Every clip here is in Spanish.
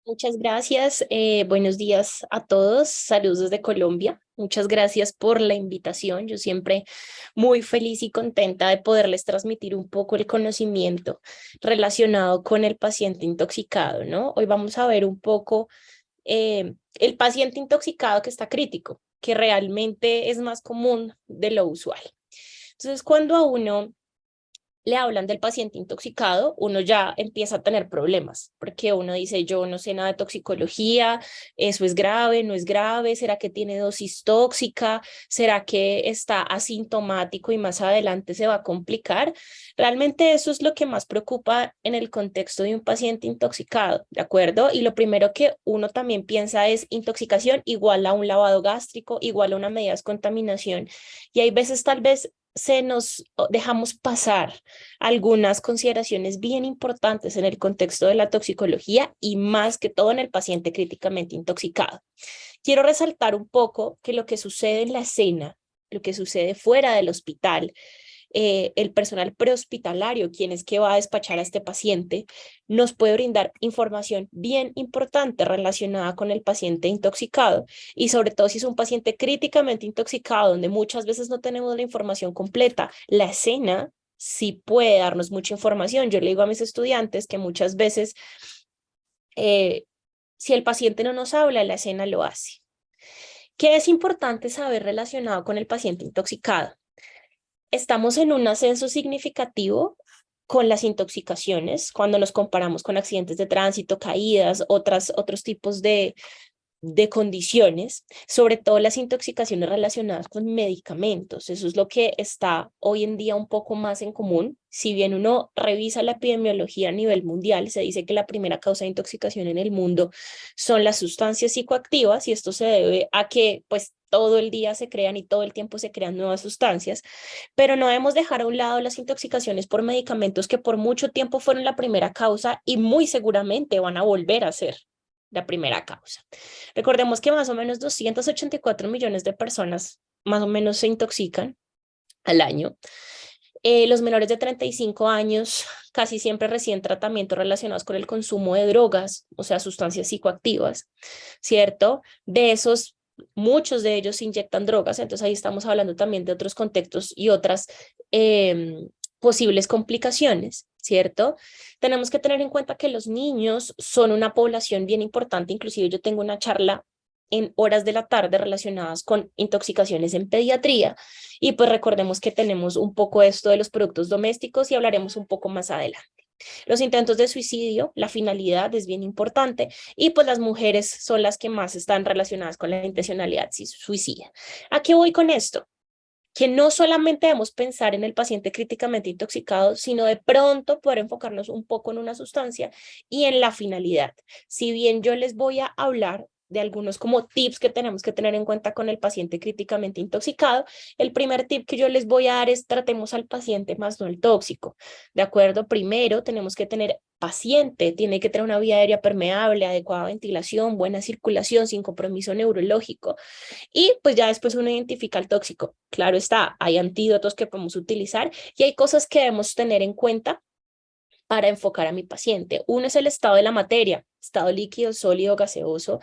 Muchas gracias. Buenos días a todos. Saludos desde Colombia. Muchas gracias por la invitación. Yo siempre muy feliz y contenta de poderles transmitir un poco el conocimiento relacionado con el paciente intoxicado, ¿no? Hoy vamos a ver un poco el paciente intoxicado que está crítico, que realmente es más común de lo usual. Entonces, cuando a uno le hablan del paciente intoxicado, uno ya empieza a tener problemas, porque uno dice, yo no sé nada de toxicología, eso es grave, no es grave, ¿será que tiene dosis tóxica? ¿Será que está asintomático y más adelante se va a complicar? Realmente eso es lo que más preocupa en el contexto de un paciente intoxicado, ¿de acuerdo? Y lo primero que uno también piensa es intoxicación igual a un lavado gástrico, igual a una medida de descontaminación. Y hay veces tal vez se nos dejamos pasar algunas consideraciones bien importantes en el contexto de la toxicología y más que todo en el paciente críticamente intoxicado. Quiero resaltar un poco que lo que sucede en la escena, lo que sucede fuera del hospital, el personal prehospitalario, quien es que va a despachar a este paciente, nos puede brindar información bien importante relacionada con el paciente intoxicado y sobre todo si es un paciente críticamente intoxicado, donde muchas veces no tenemos la información completa. La escena sí puede darnos mucha información. Yo le digo a mis estudiantes que muchas veces, eh, si el paciente no nos habla, la escena lo hace. ¿Qué es importante saber relacionado con el paciente intoxicado? Estamos en un ascenso significativo con las intoxicaciones cuando nos comparamos con accidentes de tránsito, caídas, otros tipos de condiciones, sobre todo las intoxicaciones relacionadas con medicamentos. Eso es lo que está hoy en día un poco más en común. Si bien uno revisa la epidemiología a nivel mundial, se dice que la primera causa de intoxicación en el mundo son las sustancias psicoactivas y esto se debe a que pues todo el día se crean y todo el tiempo se crean nuevas sustancias, pero no debemos dejar a un lado las intoxicaciones por medicamentos que por mucho tiempo fueron la primera causa y muy seguramente van a volver a ser la primera causa. Recordemos que más o menos 284 millones de personas más o menos se intoxican al año. Los menores de 35 años casi siempre reciben tratamientos relacionados con el consumo de drogas, o sea, sustancias psicoactivas, ¿cierto? De esos, muchos de ellos se inyectan drogas, entonces ahí estamos hablando también de otros contextos y otras posibles complicaciones, ¿cierto? Tenemos que tener en cuenta que los niños son una población bien importante, inclusive yo tengo una charla en horas de la tarde relacionadas con intoxicaciones en pediatría y pues recordemos que tenemos un poco esto de los productos domésticos y hablaremos un poco más adelante. Los intentos de suicidio, la finalidad es bien importante y pues las mujeres son las que más están relacionadas con la intencionalidad suicida. ¿A qué voy con esto? Que no solamente debemos pensar en el paciente críticamente intoxicado, sino de pronto poder enfocarnos un poco en una sustancia y en la finalidad. Si bien yo les voy a hablar de algunos como tips que tenemos que tener en cuenta con el paciente críticamente intoxicado, el primer tip que yo les voy a dar es tratemos al paciente más no al tóxico. ¿De acuerdo? Primero tenemos que tener paciente, tiene que tener una vía aérea permeable, adecuada ventilación, buena circulación, sin compromiso neurológico. Y pues ya después uno identifica el tóxico. Claro está, hay antídotos que podemos utilizar y hay cosas que debemos tener en cuenta para enfocar a mi paciente. Uno es el estado de la materia, estado líquido, sólido, gaseoso.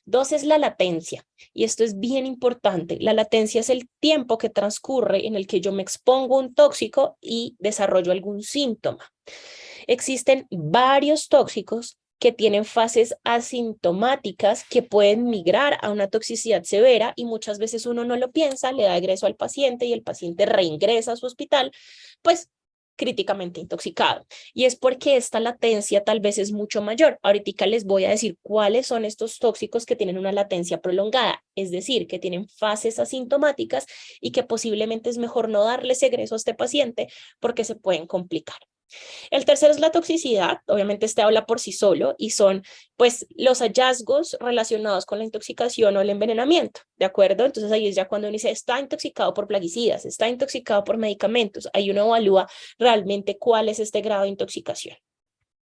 Dos es la latencia, y esto es bien importante. La latencia es el tiempo que transcurre en el que yo me expongo a un tóxico y desarrollo algún síntoma. Existen varios tóxicos que tienen fases asintomáticas que pueden migrar a una toxicidad severa y muchas veces uno no lo piensa, le da egreso al paciente y el paciente reingresa a su hospital, pues críticamente intoxicado. Y es porque esta latencia tal vez es mucho mayor. Ahorita les voy a decir cuáles son estos tóxicos que tienen una latencia prolongada, es decir, que tienen fases asintomáticas y que posiblemente es mejor no darles egreso a este paciente porque se pueden complicar. El tercero es la toxicidad, obviamente este habla por sí solo y son pues los hallazgos relacionados con la intoxicación o el envenenamiento, ¿de acuerdo? Entonces ahí es ya cuando uno dice está intoxicado por plaguicidas, está intoxicado por medicamentos, ahí uno evalúa realmente cuál es este grado de intoxicación.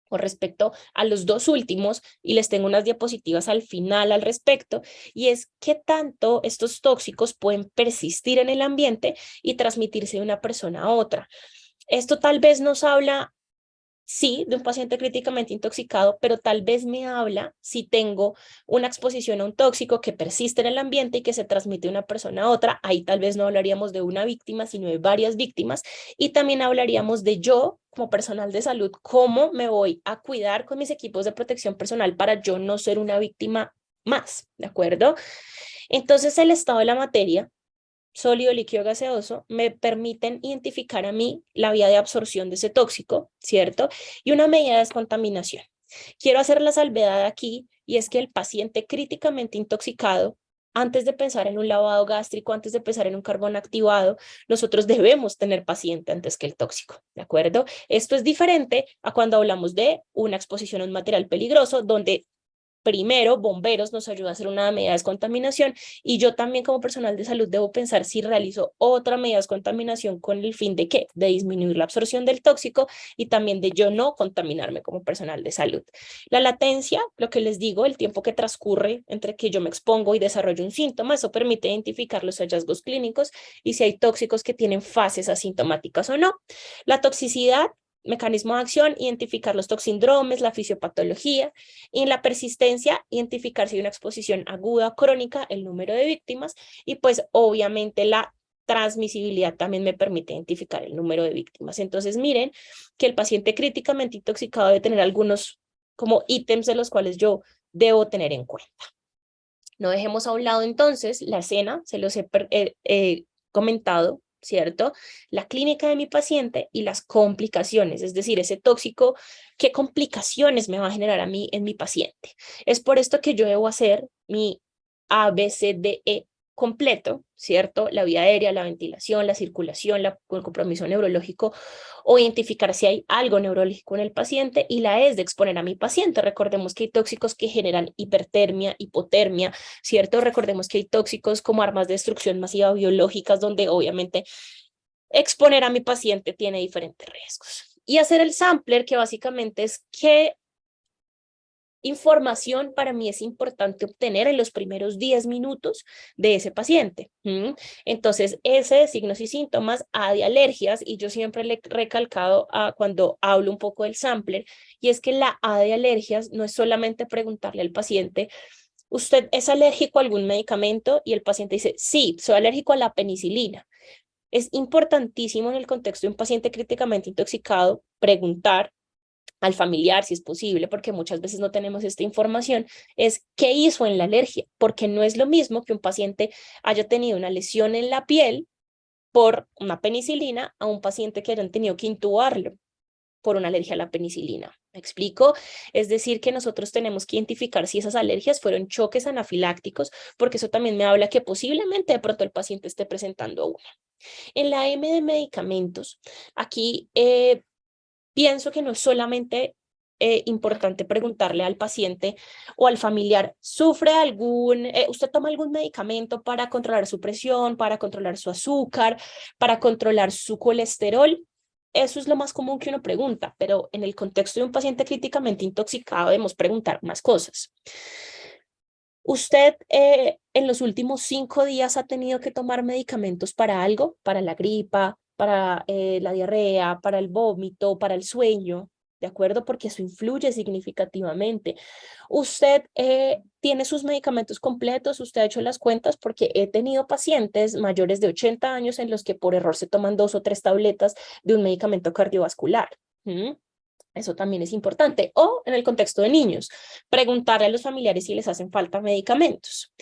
Con respecto a los dos últimos, y les tengo unas diapositivas al final al respecto, y es qué tanto estos tóxicos pueden persistir en el ambiente y transmitirse de una persona a otra. Esto tal vez nos habla sí, de un paciente críticamente intoxicado, pero tal vez me habla si tengo una exposición a un tóxico que persiste en el ambiente y que se transmite de una persona a otra. Ahí tal vez no hablaríamos de una víctima, sino de varias víctimas. Y también hablaríamos de yo, como personal de salud, cómo me voy a cuidar con mis equipos de protección personal para yo no ser una víctima más, ¿de acuerdo? Entonces, el estado de la materia, sólido, líquido, gaseoso, me permiten identificar a mí la vía de absorción de ese tóxico, ¿cierto? Y una medida de descontaminación. Quiero hacer la salvedad aquí y es que el paciente críticamente intoxicado, antes de pensar en un lavado gástrico, antes de pensar en un carbón activado, nosotros debemos tener paciente antes que el tóxico, ¿de acuerdo? Esto es diferente a cuando hablamos de una exposición a un material peligroso, donde primero, bomberos nos ayuda a hacer una medida de descontaminación y yo también como personal de salud debo pensar si realizo otra medida de descontaminación con el fin de qué, de disminuir la absorción del tóxico y también de yo no contaminarme como personal de salud. La latencia, lo que les digo, el tiempo que transcurre entre que yo me expongo y desarrollo un síntoma, eso permite identificar los hallazgos clínicos y si hay tóxicos que tienen fases asintomáticas o no. La toxicidad, mecanismo de acción, identificar los toxindromes, la fisiopatología, y en la persistencia, identificar si hay una exposición aguda o crónica, el número de víctimas, y pues obviamente la transmisibilidad también me permite identificar el número de víctimas. Entonces miren que el paciente críticamente intoxicado debe tener algunos como ítems de los cuales yo debo tener en cuenta. No dejemos a un lado entonces la escena, se los he comentado, ¿cierto? La clínica de mi paciente y las complicaciones, es decir, ese tóxico, ¿qué complicaciones me va a generar a mí en mi paciente? Es por esto que yo debo hacer mi ABCDE completo, ¿cierto? La vía aérea, la ventilación, la circulación, el compromiso neurológico o identificar si hay algo neurológico en el paciente y la es de exponer a mi paciente. Recordemos que hay tóxicos que generan hipertermia, hipotermia, ¿cierto? Recordemos que hay tóxicos como armas de destrucción masiva biológicas donde obviamente exponer a mi paciente tiene diferentes riesgos. Y hacer el sampler, que básicamente es qué información para mí es importante obtener en los primeros 10 minutos de ese paciente. Entonces, ese de signos y síntomas, A de alergias, y yo siempre le he recalcado cuando hablo un poco del sampler, y es que la A de alergias no es solamente preguntarle al paciente, ¿usted es alérgico a algún medicamento? Y el paciente dice, sí, soy alérgico a la penicilina. Es importantísimo en el contexto de un paciente críticamente intoxicado preguntar al familiar, si es posible, porque muchas veces no tenemos esta información, es qué hizo en la alergia, porque no es lo mismo que un paciente haya tenido una lesión en la piel por una penicilina a un paciente que hayan tenido que intubarlo por una alergia a la penicilina. ¿Me explico? Es decir, que nosotros tenemos que identificar si esas alergias fueron choques anafilácticos, porque eso también me habla que posiblemente de pronto el paciente esté presentando una. En la M de medicamentos, aquí pienso que no es solamente importante preguntarle al paciente o al familiar, ¿sufre usted toma algún medicamento para controlar su presión, para controlar su azúcar, para controlar su colesterol? Eso es lo más común que uno pregunta, pero en el contexto de un paciente críticamente intoxicado debemos preguntar más cosas. ¿Usted en los últimos 5 días ha tenido que tomar medicamentos para algo? ¿Para la gripa, para la diarrea, para el vómito, para el sueño? ¿De acuerdo? Porque eso influye significativamente. ¿Usted tiene sus medicamentos completos? ¿Usted ha hecho las cuentas? Porque he tenido pacientes mayores de 80 años en los que por error se toman 2 o 3 tabletas de un medicamento cardiovascular. Eso también es importante. O en el contexto de niños, preguntarle a los familiares si les hacen falta medicamentos.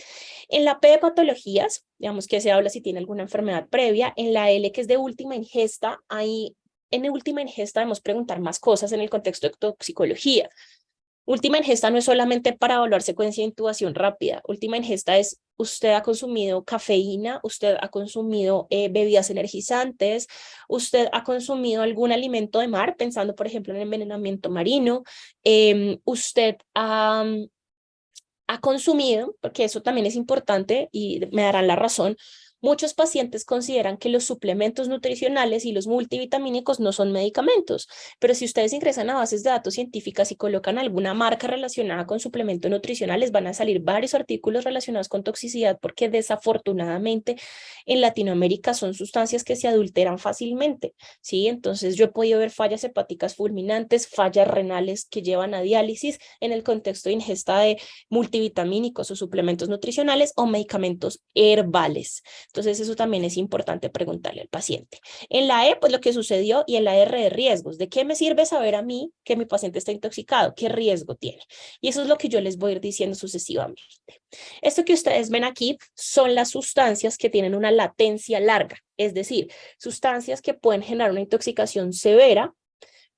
En la P de patologías, digamos que se habla si tiene alguna enfermedad previa. En la L, que es de última ingesta, ahí en última ingesta debemos preguntar más cosas en el contexto de toxicología. Última ingesta no es solamente para evaluar secuencia de intubación rápida. Última ingesta es, usted ha consumido cafeína, usted ha consumido bebidas energizantes, usted ha consumido algún alimento de mar, pensando por ejemplo en envenenamiento marino, usted ha consumido, porque eso también es importante y me darán la razón, Muchos pacientes consideran que los suplementos nutricionales y los multivitamínicos no son medicamentos, pero si ustedes ingresan a bases de datos científicas y colocan alguna marca relacionada con suplementos nutricionales, van a salir varios artículos relacionados con toxicidad, porque desafortunadamente en Latinoamérica son sustancias que se adulteran fácilmente, ¿sí? Entonces yo he podido ver fallas hepáticas fulminantes, fallas renales que llevan a diálisis en el contexto de ingesta de multivitamínicos o suplementos nutricionales o medicamentos herbales. Entonces eso también es importante preguntarle al paciente. En la E, pues lo que sucedió, y en la R de riesgos. ¿De qué me sirve saber a mí que mi paciente está intoxicado? ¿Qué riesgo tiene? Y eso es lo que yo les voy a ir diciendo sucesivamente. Esto que ustedes ven aquí son las sustancias que tienen una latencia larga, es decir, sustancias que pueden generar una intoxicación severa,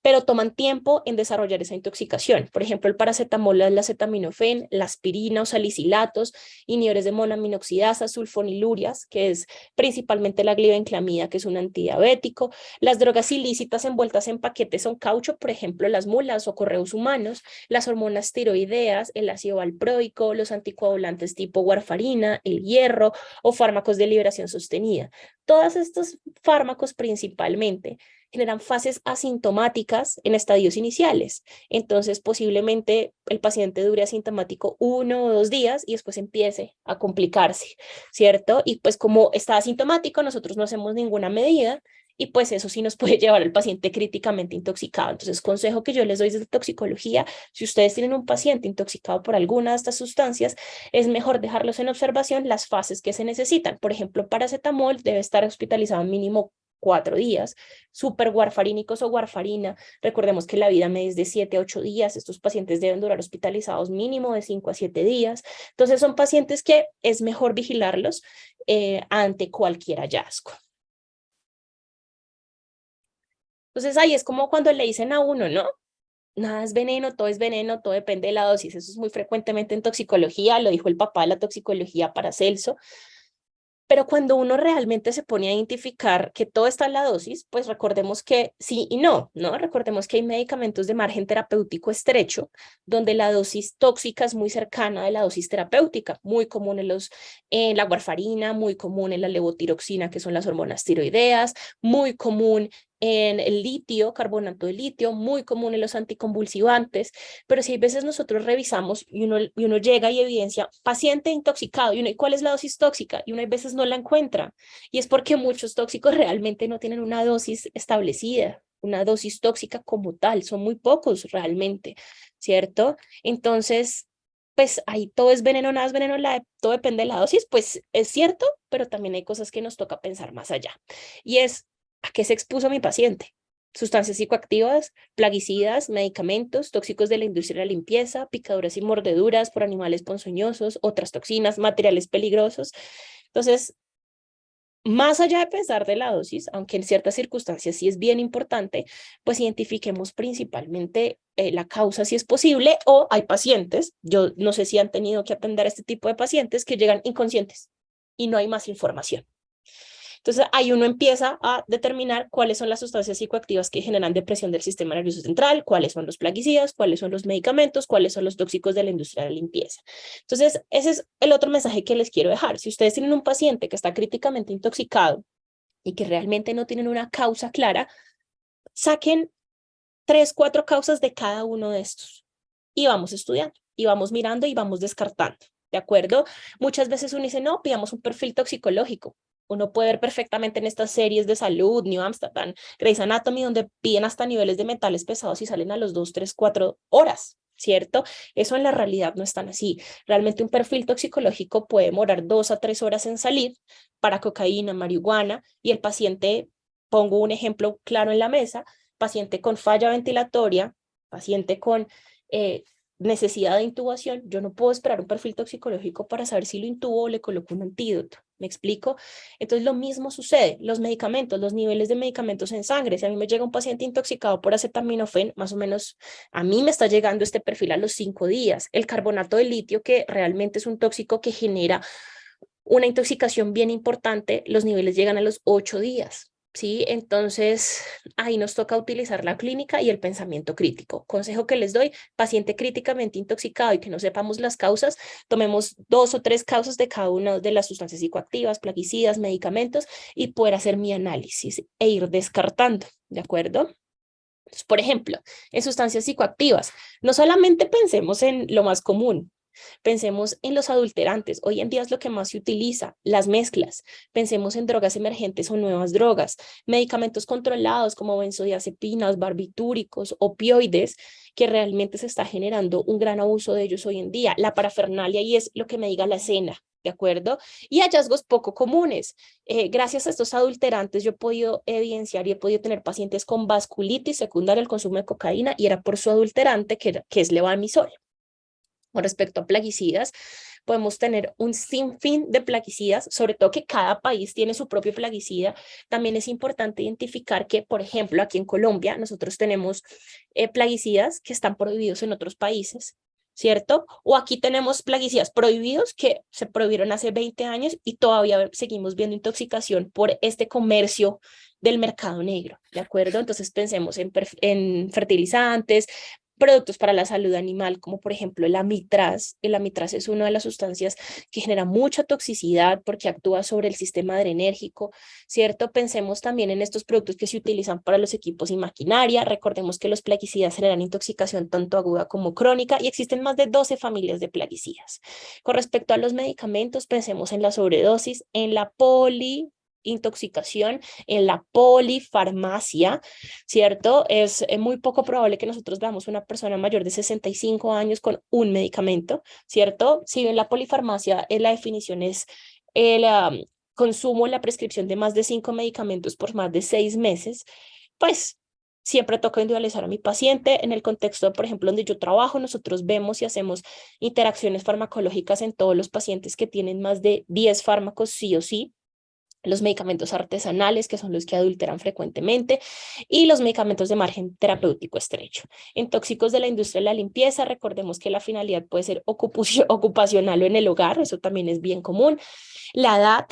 pero toman tiempo en desarrollar esa intoxicación. Por ejemplo, el paracetamol, el acetaminofén, la aspirina o salicilatos, inhibidores de monoaminoxidasas, sulfonilurias, que es principalmente la glibenclamida, que es un antidiabético, las drogas ilícitas envueltas en paquetes o caucho, por ejemplo, las mulas o correos humanos, las hormonas tiroideas, el ácido valproico, los anticoagulantes tipo warfarina, el hierro o fármacos de liberación sostenida. Todos estos fármacos principalmente generan fases asintomáticas en estadios iniciales. Entonces, posiblemente el paciente dure asintomático 1 o 2 días y después empiece a complicarse, ¿cierto? Y pues como está asintomático, nosotros no hacemos ninguna medida y pues eso sí nos puede llevar al paciente críticamente intoxicado. Entonces, consejo que yo les doy desde toxicología, si ustedes tienen un paciente intoxicado por alguna de estas sustancias, es mejor dejarlos en observación las fases que se necesitan. Por ejemplo, paracetamol debe estar hospitalizado mínimo 4 días, super warfarínicos o warfarina, recordemos que la vida media es de 7 a 8 días, estos pacientes deben durar hospitalizados mínimo de 5 a 7 días, entonces son pacientes que es mejor vigilarlos ante cualquier hallazgo. Entonces ahí es como cuando le dicen a uno, ¿no? Nada es veneno, todo depende de la dosis, eso es muy frecuentemente en toxicología, lo dijo el papá de la toxicología, Paracelso. Pero cuando uno realmente se pone a identificar que todo está en la dosis, pues recordemos que sí y no, ¿no? Recordemos que hay medicamentos de margen terapéutico estrecho, donde la dosis tóxica es muy cercana de la dosis terapéutica, muy común en la warfarina, muy común en la levotiroxina, que son las hormonas tiroideas, muy común en el litio, carbonato de litio, muy común en los anticonvulsivantes, pero si hay veces nosotros revisamos y uno llega y evidencia paciente intoxicado y uno, ¿y cuál es la dosis tóxica? Y uno a veces no la encuentra y es porque muchos tóxicos realmente no tienen una dosis establecida, una dosis tóxica como tal, son muy pocos realmente, ¿cierto? Entonces, pues ahí todo es veneno, nada es veneno, todo depende de la dosis, pues es cierto, pero también hay cosas que nos toca pensar más allá. Y es, ¿a qué se expuso mi paciente? Sustancias psicoactivas, plaguicidas, medicamentos, tóxicos de la industria de la limpieza, picaduras y mordeduras por animales ponzoñosos, otras toxinas, materiales peligrosos. Entonces, más allá de pensar de la dosis, aunque en ciertas circunstancias sí es bien importante, pues identifiquemos principalmente la causa si es posible, o hay pacientes, yo no sé si han tenido que atender a este tipo de pacientes que llegan inconscientes y no hay más información. Entonces, ahí uno empieza a determinar cuáles son las sustancias psicoactivas que generan depresión del sistema nervioso central, cuáles son los plaguicidas, cuáles son los medicamentos, cuáles son los tóxicos de la industria de la limpieza. Entonces, ese es el otro mensaje que les quiero dejar. Si ustedes tienen un paciente que está críticamente intoxicado y que realmente no tienen una causa clara, saquen 3, 4 causas de cada uno de estos y vamos estudiando y vamos mirando y vamos descartando. ¿De acuerdo? Muchas veces uno dice, no, pidamos un perfil toxicológico. Uno puede ver perfectamente en estas series de salud, New Amsterdam, Grey's Anatomy, donde piden hasta niveles de metales pesados y salen a los 2, 3, 4 horas, ¿cierto? Eso en la realidad no es tan así. Realmente un perfil toxicológico puede demorar 2 a 3 horas en salir para cocaína, marihuana, y el paciente, pongo un ejemplo claro en la mesa, paciente con falla ventilatoria, paciente con eh, necesidad de intubación, yo no puedo esperar un perfil toxicológico para saber si lo intubo o le coloco un antídoto. ¿Me explico? Entonces lo mismo sucede, los medicamentos, los niveles de medicamentos en sangre. Si a mí me llega un paciente intoxicado por acetaminofén, más o menos a mí me está llegando este perfil a los 5 días. El carbonato de litio, que realmente es un tóxico que genera una intoxicación bien importante, los niveles llegan a los 8 días. ¿sí? Entonces, ahí nos toca utilizar la clínica y el pensamiento crítico. Consejo que les doy, paciente críticamente intoxicado y que no sepamos las causas, tomemos 2 o 3 causas de cada una de las sustancias psicoactivas, plaguicidas, medicamentos y poder hacer mi análisis e ir descartando, ¿de acuerdo? Entonces, por ejemplo, en sustancias psicoactivas, no solamente pensemos en lo más común, pensemos en los adulterantes. Hoy en día es lo que más se utiliza, las mezclas. Pensemos en drogas emergentes o nuevas drogas, medicamentos controlados como benzodiazepinas, barbitúricos, opioides, que realmente se está generando un gran abuso de ellos hoy en día. La parafernalia y es lo que me diga la escena. ¿De acuerdo? Y hallazgos poco comunes. Gracias a estos adulterantes yo he podido evidenciar y he podido tener pacientes con vasculitis secundaria al consumo de cocaína y era por su adulterante que es levamisol. Con respecto a plaguicidas, podemos tener un sinfín de plaguicidas, sobre todo que cada país tiene su propio plaguicida. También es importante identificar que, por ejemplo, aquí en Colombia nosotros tenemos plaguicidas que están prohibidos en otros países, ¿cierto? O aquí tenemos plaguicidas prohibidos que se prohibieron hace 20 años y todavía seguimos viendo intoxicación por este comercio del mercado negro, ¿de acuerdo? Entonces pensemos en fertilizantes, productos para la salud animal, como por ejemplo el amitraz. El amitraz es una de las sustancias que genera mucha toxicidad porque actúa sobre el sistema adrenérgico, ¿cierto? Pensemos también en estos productos que se utilizan para los equipos y maquinaria. Recordemos que los plaguicidas generan intoxicación tanto aguda como crónica y existen más de 12 familias de plaguicidas. Con respecto a los medicamentos, pensemos en la sobredosis, en la intoxicación, en la polifarmacia, ¿cierto? Es muy poco probable que nosotros veamos una persona mayor de 65 años con un medicamento, ¿cierto? Si bien la polifarmacia, la definición es el consumo, la prescripción de más de 5 medicamentos por más de 6 meses, pues siempre toca individualizar a mi paciente. En el contexto, por ejemplo, donde yo trabajo, nosotros vemos y hacemos interacciones farmacológicas en todos los pacientes que tienen más de 10 fármacos sí o sí, los medicamentos artesanales, que son los que adulteran frecuentemente, y los medicamentos de margen terapéutico estrecho. En tóxicos de la industria de la limpieza, recordemos que la finalidad puede ser ocupacional o en el hogar, eso también es bien común. La edad,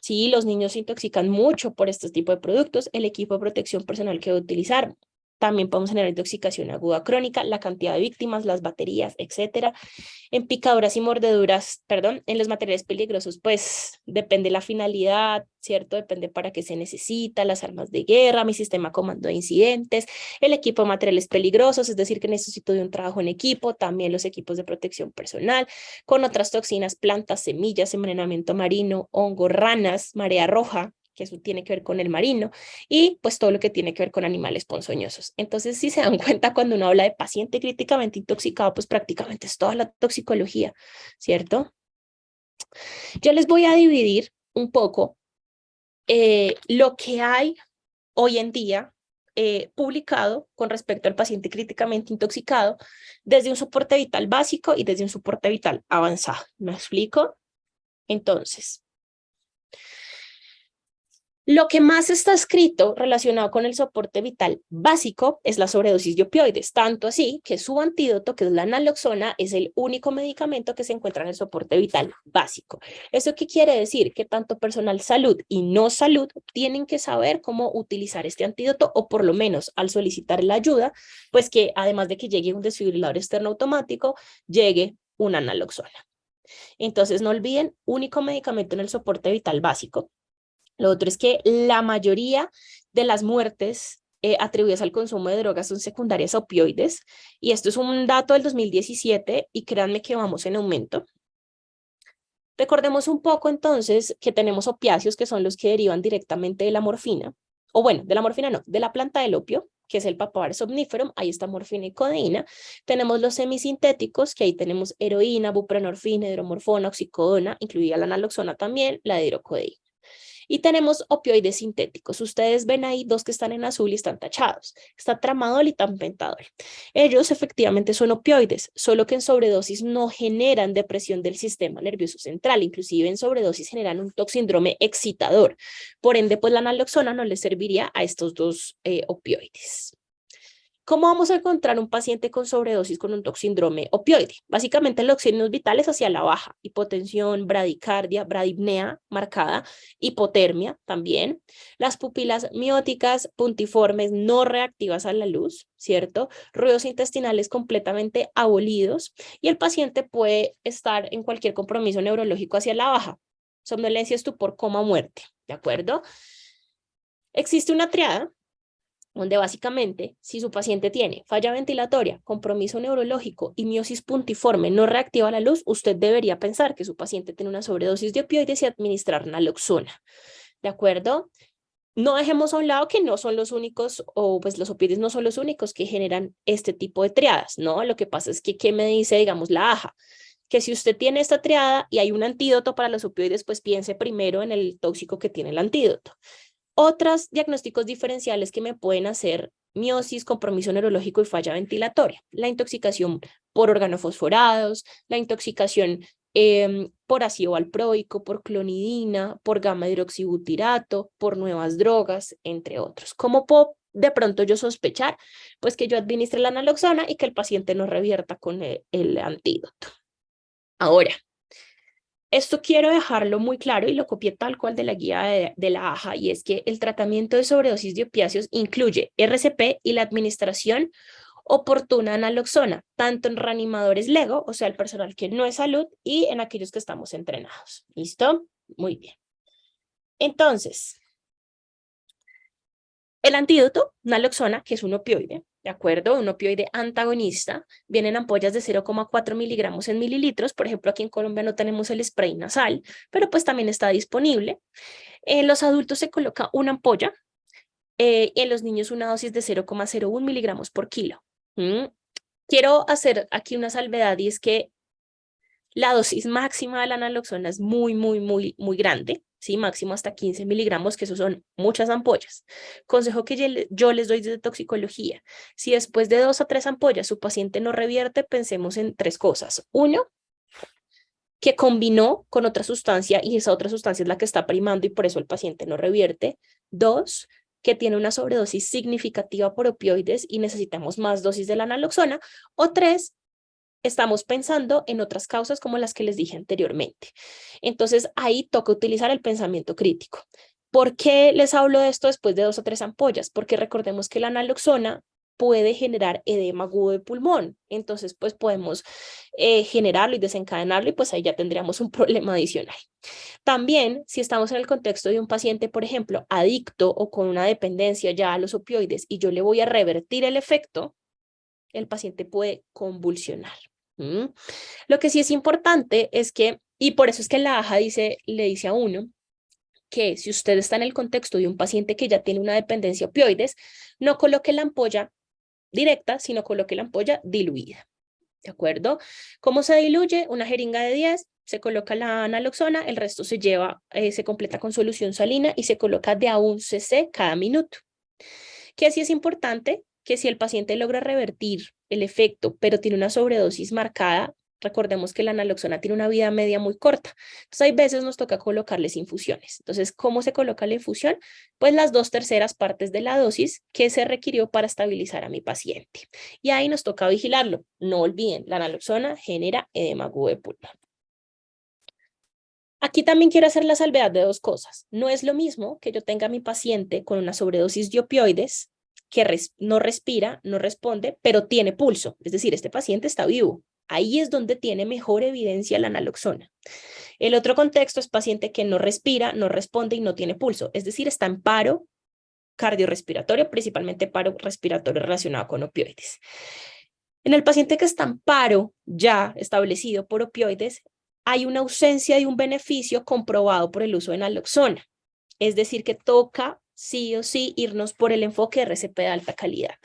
sí, los niños se intoxican mucho por este tipo de productos, el equipo de protección personal que va a utilizar. También podemos generar intoxicación aguda crónica, la cantidad de víctimas, las baterías, etcétera. En picaduras y mordeduras, perdón, en los materiales peligrosos, pues depende la finalidad, ¿cierto? Depende para qué se necesita, las armas de guerra, mi sistema comando de incidentes, el equipo de materiales peligrosos, es decir, que necesito de un trabajo en equipo, también los equipos de protección personal, con otras toxinas, plantas, semillas, envenenamiento marino, hongo, ranas, marea roja, que eso tiene que ver con el marino, y pues todo lo que tiene que ver con animales ponzoñosos. Entonces, si se dan cuenta, cuando uno habla de paciente críticamente intoxicado, pues prácticamente es toda la toxicología, ¿cierto? Yo les voy a dividir un poco lo que hay hoy en día publicado con respecto al paciente críticamente intoxicado desde un soporte vital básico y desde un soporte vital avanzado. ¿Me explico? Entonces, lo que más está escrito relacionado con el soporte vital básico es la sobredosis de opioides, tanto así que su antídoto, que es la naloxona, es el único medicamento que se encuentra en el soporte vital básico. ¿Eso qué quiere decir? Que tanto personal salud y no salud tienen que saber cómo utilizar este antídoto o por lo menos al solicitar la ayuda, pues que además de que llegue un desfibrilador externo automático, llegue una naloxona. Entonces no olviden, único medicamento en el soporte vital básico. Lo otro es que la mayoría de las muertes atribuidas al consumo de drogas son secundarias a opioides, y esto es un dato del 2017 y créanme que vamos en aumento. Recordemos un poco entonces que tenemos opiáceos que son los que derivan directamente de la morfina, o bueno, de la morfina no, de la planta del opio, que es el Papaver somniferum, ahí está morfina y codeína. Tenemos los semisintéticos, que ahí tenemos heroína, buprenorfina, hidromorfona, oxicodona, incluida la naloxona también, la de hidrocodeína. Y tenemos opioides sintéticos. Ustedes ven ahí 2 que están en azul y están tachados. Está tramadol y tambentadol. Ellos efectivamente son opioides, solo que en sobredosis no generan depresión del sistema nervioso central. Inclusive en sobredosis generan un toxíndrome excitador. Por ende, pues la naloxona no les serviría a estos 2 opioides. ¿Cómo vamos a encontrar un paciente con sobredosis con un toxíndrome opioide? Básicamente los signos vitales hacia la baja, hipotensión, bradicardia, bradipnea marcada, hipotermia también, las pupilas mióticas, puntiformes, no reactivas a la luz, ¿cierto? Ruidos intestinales completamente abolidos y el paciente puede estar en cualquier compromiso neurológico hacia la baja, somnolencia, estupor, coma, muerte, ¿de acuerdo? Existe una triada donde básicamente, si su paciente tiene falla ventilatoria, compromiso neurológico y miosis puntiforme no reactiva a la luz, usted debería pensar que su paciente tiene una sobredosis de opioides y administrar naloxona. ¿De acuerdo? No dejemos a un lado que no son los únicos, o pues los opioides no son los únicos que generan este tipo de triadas, ¿no? Lo que pasa es que, ¿qué me dice, digamos, la AJA? Que si usted tiene esta triada y hay un antídoto para los opioides, pues piense primero en el tóxico que tiene el antídoto. Otros diagnósticos diferenciales que me pueden hacer miosis, compromiso neurológico y falla ventilatoria. La intoxicación por organofosforados, la intoxicación por ácido valproico, por clonidina, por gamma hidroxibutirato, por nuevas drogas, entre otros. ¿Cómo puedo de pronto yo sospechar? Pues que yo administre la naloxona y que el paciente no revierta con el antídoto. Ahora, esto quiero dejarlo muy claro y lo copié tal cual de la guía de la AJA, y es que el tratamiento de sobredosis de opiáceos incluye RCP y la administración oportuna de naloxona, tanto en reanimadores LEGO, o sea, el personal que no es salud, y en aquellos que estamos entrenados. ¿Listo? Muy bien. Entonces, el antídoto, naloxona, que es un opioide, ¿de acuerdo? Un opioide antagonista, viene en ampollas de 0,4 miligramos en mililitros. Por ejemplo, aquí en Colombia no tenemos el spray nasal, pero pues también está disponible. En los adultos se coloca una ampolla y en los niños una dosis de 0,01 miligramos por kilo. Quiero hacer aquí una salvedad, y es que la dosis máxima de la naloxona es muy grande, ¿sí? Máximo hasta 15 miligramos, que eso son muchas ampollas. Consejo que yo les doy de toxicología: si después de 2 a 3 ampollas su paciente no revierte, pensemos en 3 cosas. Uno, que combinó con otra sustancia y esa otra sustancia es la que está primando y por eso el paciente no revierte. 2, que tiene una sobredosis significativa por opioides y necesitamos más dosis de la naloxona. O 3, estamos pensando en otras causas como las que les dije anteriormente. Entonces ahí toca utilizar el pensamiento crítico. ¿Por qué les hablo de esto después de 2 o 3 ampollas? Porque recordemos que la naloxona puede generar edema agudo de pulmón. Entonces, pues podemos generarlo y desencadenarlo, y pues ahí ya tendríamos un problema adicional. También, si estamos en el contexto de un paciente, por ejemplo, adicto o con una dependencia ya a los opioides y yo le voy a revertir el efecto, el paciente puede convulsionar. Lo que sí es importante es que, y por eso es que la AJA le dice a uno que si usted está en el contexto de un paciente que ya tiene una dependencia a opioides, no coloque la ampolla directa, sino coloque la ampolla diluida. ¿De acuerdo? ¿Cómo se diluye? Una jeringa de 10, se coloca la naloxona, el resto se lleva, se completa con solución salina y se coloca de a 1 cc cada minuto. Que así es importante que si el paciente logra revertir el efecto, pero tiene una sobredosis marcada, recordemos que la naloxona tiene una vida media muy corta. Entonces, hay veces nos toca colocarles infusiones. Entonces, ¿cómo se coloca la infusión? Pues las 2/3 partes de la dosis que se requirió para estabilizar a mi paciente. Y ahí nos toca vigilarlo. No olviden, la naloxona genera edema agudo de pulmón. Aquí también quiero hacer la salvedad de 2 cosas. No es lo mismo que yo tenga a mi paciente con una sobredosis de opioides que no respira, no responde, pero tiene pulso. Es decir, este paciente está vivo. Ahí es donde tiene mejor evidencia la naloxona. El otro contexto es paciente que no respira, no responde y no tiene pulso. Es decir, está en paro cardiorrespiratorio, principalmente paro respiratorio relacionado con opioides. En el paciente que está en paro ya establecido por opioides, hay una ausencia de un beneficio comprobado por el uso de naloxona. Es decir, que toca sí o sí irnos por el enfoque de RCP de alta calidad.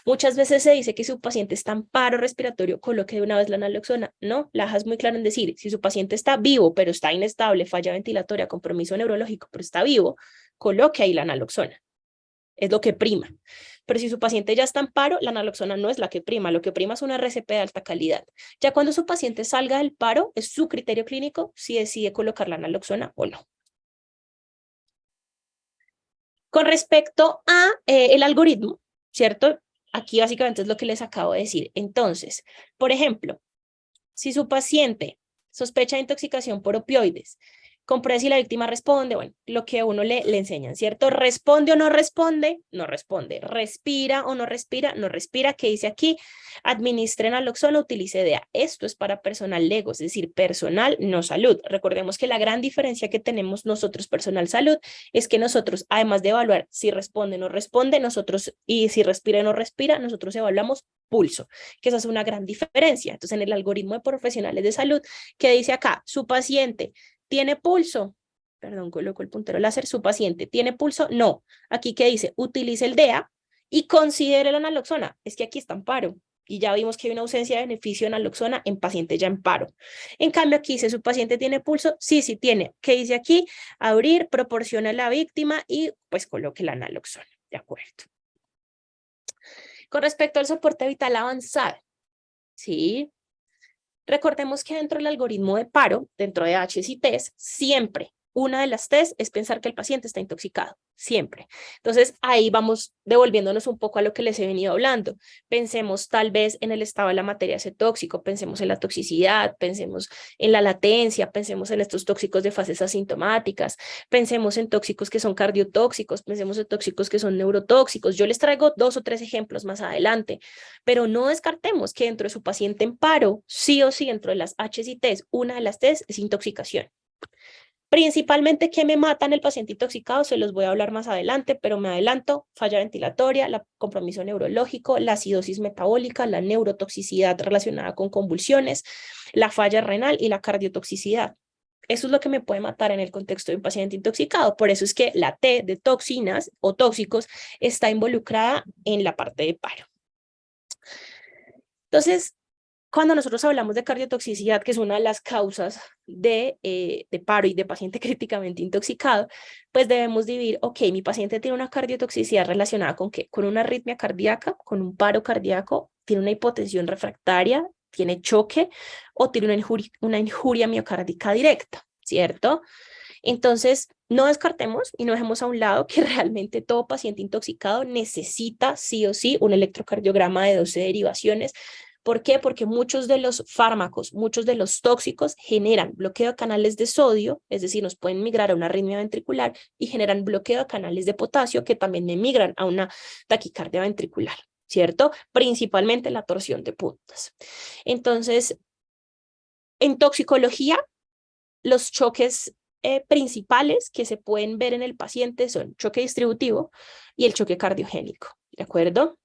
Muchas veces se dice que si su paciente está en paro respiratorio, coloque de una vez la naloxona. No, la AJA es muy clara en decir, si su paciente está vivo, pero está inestable, falla ventilatoria, compromiso neurológico, pero está vivo, coloque ahí la naloxona. Es lo que prima. Pero si su paciente ya está en paro, la naloxona no es la que prima, lo que prima es una RCP de alta calidad. Ya cuando su paciente salga del paro, es su criterio clínico si decide colocar la naloxona o no. Con respecto a el algoritmo, ¿cierto? Aquí básicamente es lo que les acabo de decir. Entonces, por ejemplo, si su paciente sospecha de intoxicación por opioides, compruebe si la víctima responde, bueno, lo que a uno le enseñan, ¿cierto? ¿Responde o no responde? No responde. ¿Respira o no respira? No respira. ¿Qué dice aquí? Administre naloxona, utilice DEA. Esto es para personal lego, es decir, personal no salud. Recordemos que la gran diferencia que tenemos nosotros, personal salud, es que nosotros, además de evaluar si responde o no responde, nosotros, y si respira o no respira, nosotros evaluamos pulso, que esa es una gran diferencia. Entonces, en el algoritmo de profesionales de salud, ¿qué dice acá? Su paciente ¿tiene pulso? Perdón, coloco el puntero láser. ¿Su paciente tiene pulso? No. Aquí, ¿qué dice? Utilice el DEA y considere la naloxona. Es que aquí está en paro. Y ya vimos que hay una ausencia de beneficio de naloxona en pacientes ya en paro. En cambio, aquí dice, ¿su paciente tiene pulso? Sí, sí tiene. ¿Qué dice aquí? Abrir, proporciona a la víctima y pues coloque la naloxona. De acuerdo. Con respecto al soporte vital avanzado, ¿sí? Recordemos que dentro del algoritmo de paro, dentro de Hs y Ts, siempre una de las Ts es pensar que el paciente está intoxicado, siempre. Entonces, ahí vamos devolviéndonos un poco a lo que les he venido hablando. Pensemos tal vez en el estado de la materia ese tóxico, pensemos en la toxicidad, pensemos en la latencia, pensemos en estos tóxicos de fases asintomáticas, pensemos en tóxicos que son cardiotóxicos, pensemos en tóxicos que son neurotóxicos. Yo les traigo 2 o 3 ejemplos más adelante, pero no descartemos que dentro de su paciente en paro, sí o sí, dentro de las Hs y Ts, una de las Ts es intoxicación. Principalmente, ¿qué me matan el paciente intoxicado? Se los voy a hablar más adelante, pero me adelanto: falla ventilatoria, el compromiso neurológico, la acidosis metabólica, la neurotoxicidad relacionada con convulsiones, la falla renal y la cardiotoxicidad. Eso es lo que me puede matar en el contexto de un paciente intoxicado. Por eso es que la T de toxinas o tóxicos está involucrada en la parte de paro. Entonces, cuando nosotros hablamos de cardiotoxicidad, que es una de las causas de paro y de paciente críticamente intoxicado, pues debemos dividir, ok, mi paciente tiene una cardiotoxicidad relacionada con ¿qué? Con una arritmia cardíaca, con un paro cardíaco, tiene una hipotensión refractaria, tiene choque o tiene una injuria miocárdica directa, ¿cierto? Entonces, no descartemos y no dejemos a un lado que realmente todo paciente intoxicado necesita sí o sí un electrocardiograma de 12 derivaciones. ¿Por qué? Porque muchos de los fármacos, muchos de los tóxicos generan bloqueo de canales de sodio, es decir, nos pueden migrar a una arritmia ventricular, y generan bloqueo de canales de potasio que también me migran a una taquicardia ventricular, ¿cierto? Principalmente la torsión de puntas. Entonces, en toxicología, los choques principales que se pueden ver en el paciente son choque distributivo y el choque cardiogénico, ¿de acuerdo?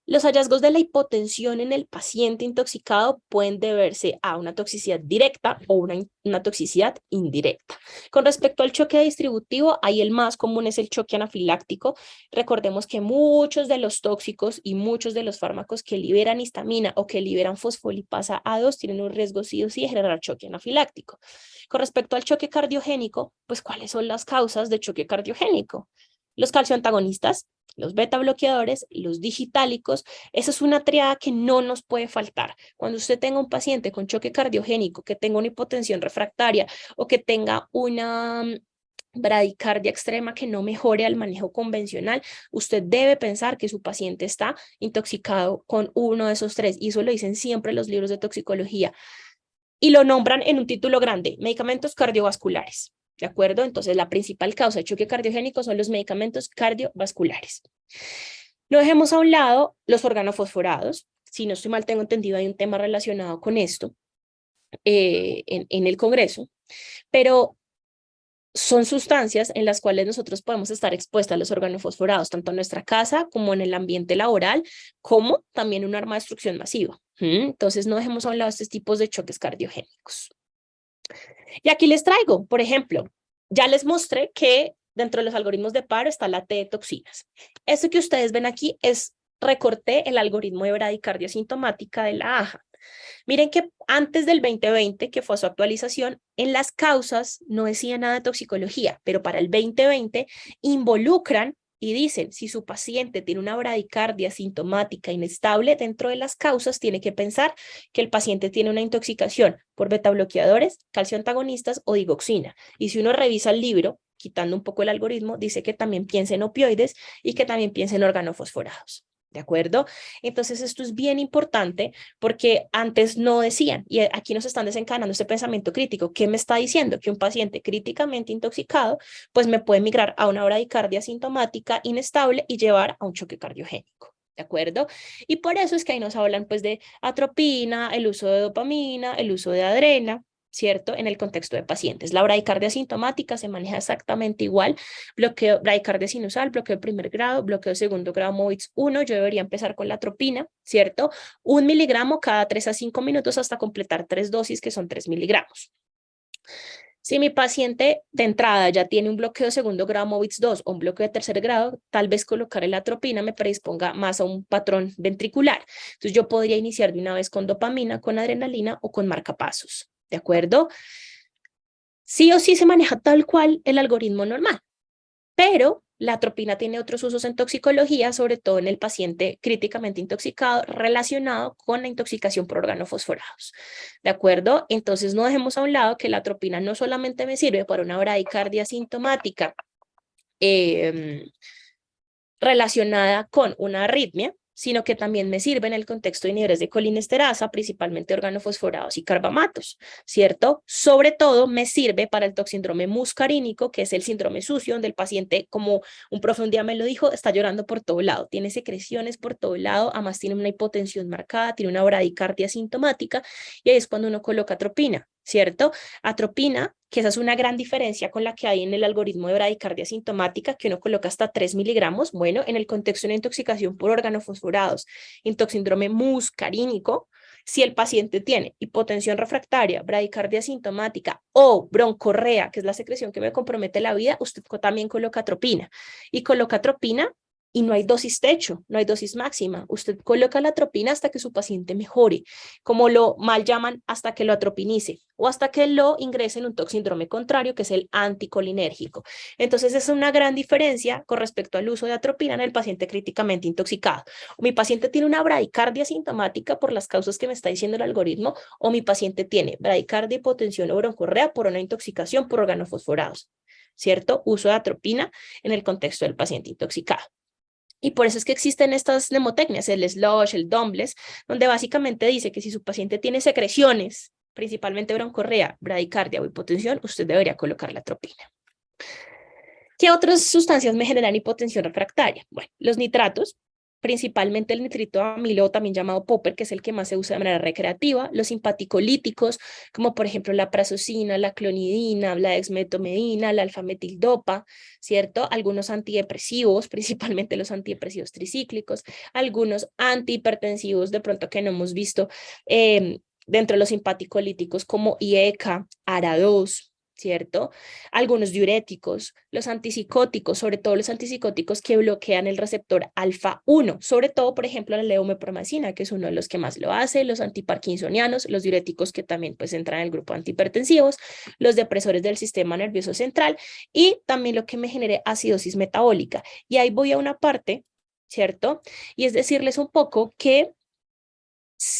Los hallazgos de la hipotensión en el paciente intoxicado pueden deberse a una toxicidad directa o una toxicidad indirecta. Con respecto al choque distributivo, ahí el más común es el choque anafiláctico. Recordemos que muchos de los tóxicos y muchos de los fármacos que liberan histamina o que liberan fosfolipasa A2 tienen un riesgo sí o sí de generar choque anafiláctico. Con respecto al choque cardiogénico, pues ¿cuáles son las causas de choque cardiogénico? Los calcioantagonistas, los beta bloqueadores, los digitálicos. Esa es una triada que no nos puede faltar. Cuando usted tenga un paciente con choque cardiogénico, que tenga una hipotensión refractaria o que tenga una bradicardia extrema que no mejore al manejo convencional, usted debe pensar que su paciente está intoxicado con uno de esos 3, y eso lo dicen siempre los libros de toxicología, y lo nombran en un título grande: medicamentos cardiovasculares. ¿De acuerdo? Entonces, la principal causa de choque cardiogénico son los medicamentos cardiovasculares. No dejemos a un lado los organofosforados. Si no estoy mal, tengo entendido, hay un tema relacionado con esto en el Congreso, pero son sustancias en las cuales nosotros podemos estar expuestos a los organofosforados, tanto en nuestra casa como en el ambiente laboral, como también un arma de destrucción masiva. Entonces, no dejemos a un lado estos tipos de choques cardiogénicos. Y aquí les traigo, por ejemplo, ya les mostré que dentro de los algoritmos de paro está la T de toxinas. Esto que ustedes ven aquí es, recorté el algoritmo de bradicardia sintomática de la AJA. Miren que antes del 2020, que fue su actualización, en las causas no decía nada de toxicología, pero para el 2020 involucran y dicen: si su paciente tiene una bradicardia sintomática inestable, dentro de las causas tiene que pensar que el paciente tiene una intoxicación por betabloqueadores, calcioantagonistas o digoxina. Y si uno revisa el libro, quitando un poco el algoritmo, dice que también piensa en opioides y que también piensa en organofosforados. ¿De acuerdo? Entonces esto es bien importante porque antes no decían, y aquí nos están desencadenando este pensamiento crítico. ¿Qué me está diciendo? Que un paciente críticamente intoxicado pues me puede migrar a una bradicardia sintomática inestable y llevar a un choque cardiogénico. ¿De acuerdo? Y por eso es que ahí nos hablan pues de atropina, el uso de dopamina, el uso de adrena, ¿cierto? En el contexto de pacientes. La bradicardia sintomática se maneja exactamente igual. Bloqueo, bradicardia sinusal, bloqueo de primer grado, bloqueo de segundo grado MOVITS 1. Yo debería empezar con la atropina, ¿cierto? 1 miligramo cada 3 a 5 minutos hasta completar 3 dosis, que son 3 miligramos. Si mi paciente de entrada ya tiene un bloqueo de segundo grado MOVITS 2 o un bloqueo de tercer grado, tal vez colocar la atropina me predisponga más a un patrón ventricular. Entonces yo podría iniciar de una vez con dopamina, con adrenalina o con marcapasos. ¿De acuerdo? Sí o sí se maneja tal cual el algoritmo normal, pero la atropina tiene otros usos en toxicología, sobre todo en el paciente críticamente intoxicado relacionado con la intoxicación por organofosforados. ¿De acuerdo? Entonces no dejemos a un lado que la atropina no solamente me sirve para una bradicardia sintomática relacionada con una arritmia, sino que también me sirve en el contexto de inhibidores de colinesterasa, principalmente organofosforados y carbamatos, ¿cierto? Sobre todo me sirve para el toxíndrome muscarínico, que es el síndrome sucio, donde el paciente, como un profe un día me lo dijo, está llorando por todo lado, tiene secreciones por todo lado, además tiene una hipotensión marcada, tiene una bradicardia sintomática, y ahí es cuando uno coloca atropina, ¿cierto? Atropina, que esa es una gran diferencia con la que hay en el algoritmo de bradicardia sintomática, que uno coloca hasta 3 miligramos. Bueno, en el contexto de una intoxicación por organofosforados, toxíndrome muscarínico, si el paciente tiene hipotensión refractaria, bradicardia sintomática o broncorrea, que es la secreción que me compromete la vida, usted también coloca atropina. Y coloca atropina y no hay dosis techo, no hay dosis máxima. Usted coloca la atropina hasta que su paciente mejore, como lo mal llaman, hasta que lo atropinice o hasta que lo ingrese en un toxíndrome contrario, que es el anticolinérgico. Entonces, es una gran diferencia con respecto al uso de atropina en el paciente críticamente intoxicado. Mi paciente tiene una bradicardia sintomática por las causas que me está diciendo el algoritmo, o mi paciente tiene bradicardia, hipotensión o broncorrea por una intoxicación por organofosforados, ¿cierto? Uso de atropina en el contexto del paciente intoxicado. Y por eso es que existen estas mnemotecnias, el slush, el dumbless, donde básicamente dice que si su paciente tiene secreciones, principalmente broncorrea, bradicardia o hipotensión, usted debería colocar la atropina. ¿Qué otras sustancias me generan hipotensión refractaria? Bueno, los nitratos, principalmente el nitrito de amilo, también llamado popper, que es el que más se usa de manera recreativa, los simpaticolíticos, como por ejemplo la prazosina, la clonidina, la dexmedetomidina, la alfametildopa, ¿cierto? Algunos antidepresivos, principalmente los antidepresivos tricíclicos, algunos antihipertensivos, de pronto que no hemos visto dentro de los simpaticolíticos, como IECA, ARA2, ¿cierto? Algunos diuréticos, los antipsicóticos, sobre todo los antipsicóticos que bloquean el receptor alfa 1, sobre todo, por ejemplo, la levomepromacina, que es uno de los que más lo hace, los antiparkinsonianos, los diuréticos que también pues entran en el grupo antihipertensivos, los depresores del sistema nervioso central y también lo que me genere acidosis metabólica. Y ahí voy a una parte, ¿cierto? Y es decirles un poco que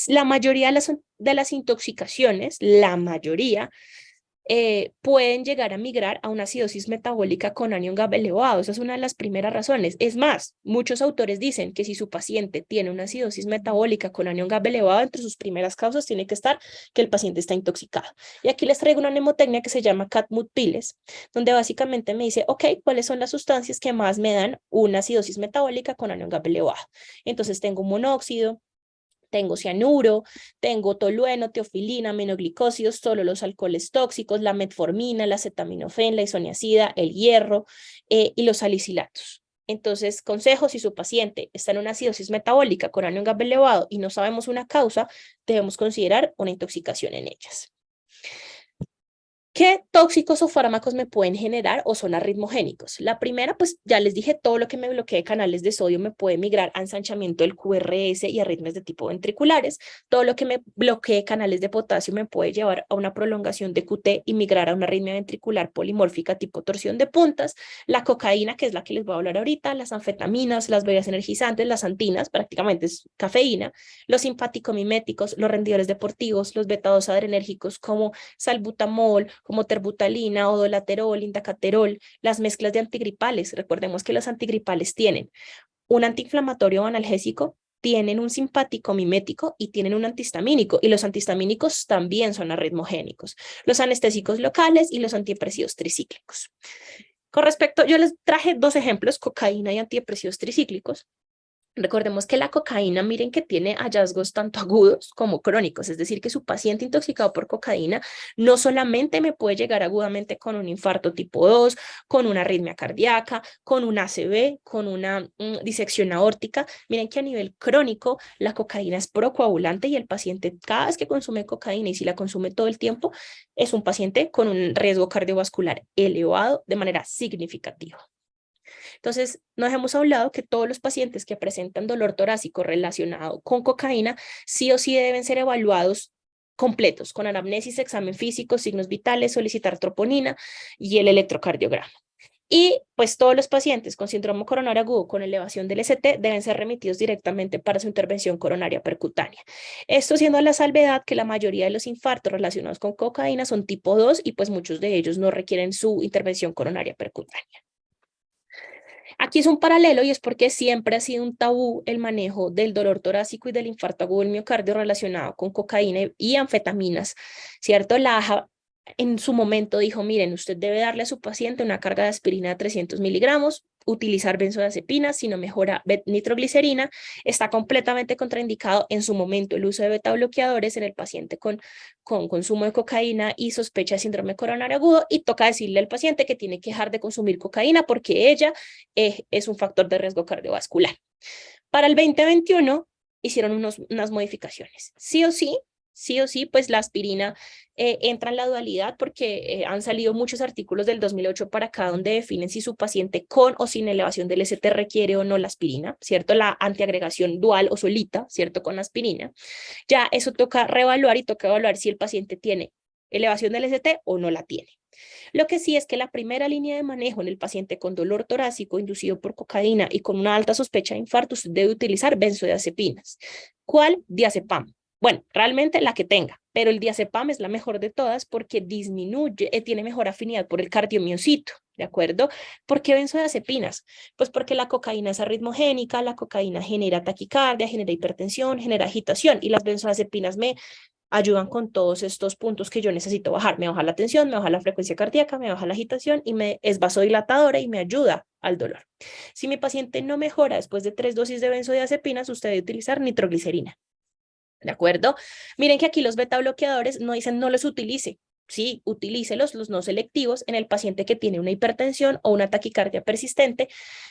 la mayoría de las intoxicaciones, la mayoría, pueden llegar a migrar a una acidosis metabólica con anion GAP elevado. Esa es una de las primeras razones. Es más, muchos autores dicen que si su paciente tiene una acidosis metabólica con anion GAP elevado, entre sus primeras causas tiene que estar que el paciente está intoxicado. Y aquí les traigo una mnemotecnia que se llama CAT-MUD-PILES, donde básicamente me dice, ok, ¿cuáles son las sustancias que más me dan una acidosis metabólica con anion GAP elevado? Entonces tengo monóxido, tengo cianuro, tengo tolueno, teofilina, aminoglicósidos, solo los alcoholes tóxicos, la metformina, la acetaminofén, la isoniazida, el hierro y los salicilatos. Entonces, consejo, si su paciente está en una acidosis metabólica con anion GAP elevado y no sabemos una causa, debemos considerar una intoxicación en ellas. ¿Qué tóxicos o fármacos me pueden generar o son arritmogénicos? La primera, pues ya les dije, todo lo que me bloquee canales de sodio me puede migrar a ensanchamiento del QRS y arritmias de tipo ventriculares. Todo lo que me bloquee canales de potasio me puede llevar a una prolongación de QT y migrar a una arritmia ventricular polimórfica tipo torsión de puntas. La cocaína, que es la que les voy a hablar ahorita, las anfetaminas, las bebidas energizantes, las antinas, prácticamente es cafeína, los simpaticomiméticos, los rendidores deportivos, los beta-2 adrenérgicos como salbutamol, como terbutalina, odolaterol, indacaterol, las mezclas de antigripales. Recordemos que los antigripales tienen un antiinflamatorio o analgésico, tienen un simpático mimético y tienen un antihistamínico, y los antihistamínicos también son arritmogénicos, los anestésicos locales y los antidepresivos tricíclicos. Con respecto, yo les traje dos ejemplos, cocaína y antidepresivos tricíclicos. Recordemos que la cocaína, miren que tiene hallazgos tanto agudos como crónicos, es decir, que su paciente intoxicado por cocaína no solamente me puede llegar agudamente con un infarto tipo 2, con una arritmia cardíaca, con un ACV, con una disección aórtica. Miren que a nivel crónico la cocaína es procoagulante y el paciente cada vez que consume cocaína, y si la consume todo el tiempo, es un paciente con un riesgo cardiovascular elevado de manera significativa. Entonces, nos hemos hablado que todos los pacientes que presentan dolor torácico relacionado con cocaína, sí o sí deben ser evaluados completos, con anamnesis, examen físico, signos vitales, solicitar troponina y el electrocardiograma. Y pues todos los pacientes con síndrome coronario agudo con elevación del ST deben ser remitidos directamente para su intervención coronaria percutánea. Esto siendo la salvedad que la mayoría de los infartos relacionados con cocaína son tipo 2 y pues muchos de ellos no requieren su intervención coronaria percutánea. Aquí es un paralelo y es porque siempre ha sido un tabú el manejo del dolor torácico y del infarto agudo del miocardio relacionado con cocaína y anfetaminas, ¿cierto? La AJA en su momento dijo, miren, usted debe darle a su paciente una carga de aspirina de 300 miligramos, utilizar benzodiazepinas si no mejora nitroglicerina, está completamente contraindicado en su momento el uso de beta bloqueadores en el paciente con consumo de cocaína y sospecha de síndrome coronario agudo, y toca decirle al paciente que tiene que dejar de consumir cocaína porque ella es un factor de riesgo cardiovascular. Para el 2021 hicieron unas modificaciones. Sí o sí, pues la aspirina entra en la dualidad porque han salido muchos artículos del 2008 para acá donde definen si su paciente con o sin elevación del ST requiere o no la aspirina, ¿cierto? La antiagregación dual o solita, ¿cierto? Con aspirina. Ya eso toca reevaluar y toca evaluar si el paciente tiene elevación del ST o no la tiene. Lo que sí es que la primera línea de manejo en el paciente con dolor torácico inducido por cocaína y con una alta sospecha de infarto, usted debe utilizar benzodiazepinas. ¿Cuál? Diazepam. Bueno, realmente la que tenga, pero el diazepam es la mejor de todas porque disminuye, tiene mejor afinidad por el cardiomiocito, ¿de acuerdo? ¿Por qué benzodiazepinas? Pues porque la cocaína es arritmogénica, la cocaína genera taquicardia, genera hipertensión, genera agitación, y las benzodiazepinas me ayudan con todos estos puntos que yo necesito bajar. Me baja la tensión, me baja la frecuencia cardíaca, me baja la agitación y es vasodilatadora y me ayuda al dolor. Si mi paciente no mejora después de 3 dosis de benzodiazepinas, usted debe utilizar nitroglicerina. ¿De acuerdo? Miren que aquí los beta bloqueadores no dicen no los utilice. Sí, utilícelos, los no selectivos, en el paciente que tiene una hipertensión o una taquicardia persistente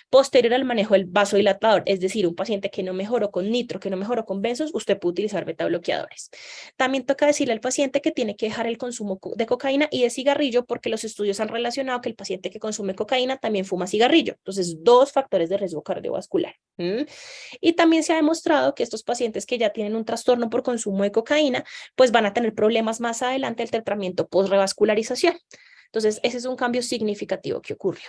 posterior al manejo del vasodilatador, es decir, un paciente que no mejoró con nitro, que no mejoró con benzos, usted puede utilizar beta bloqueadores. También toca decirle al paciente que tiene que dejar el consumo de cocaína y de cigarrillo porque los estudios han relacionado que el paciente que consume cocaína también fuma cigarrillo. Entonces, dos factores de riesgo cardiovascular. Y también se ha demostrado que estos pacientes que ya tienen un trastorno por consumo de cocaína, pues van a tener problemas más adelante del tratamiento post-revascularización. Entonces, ese es un cambio significativo que ocurrió.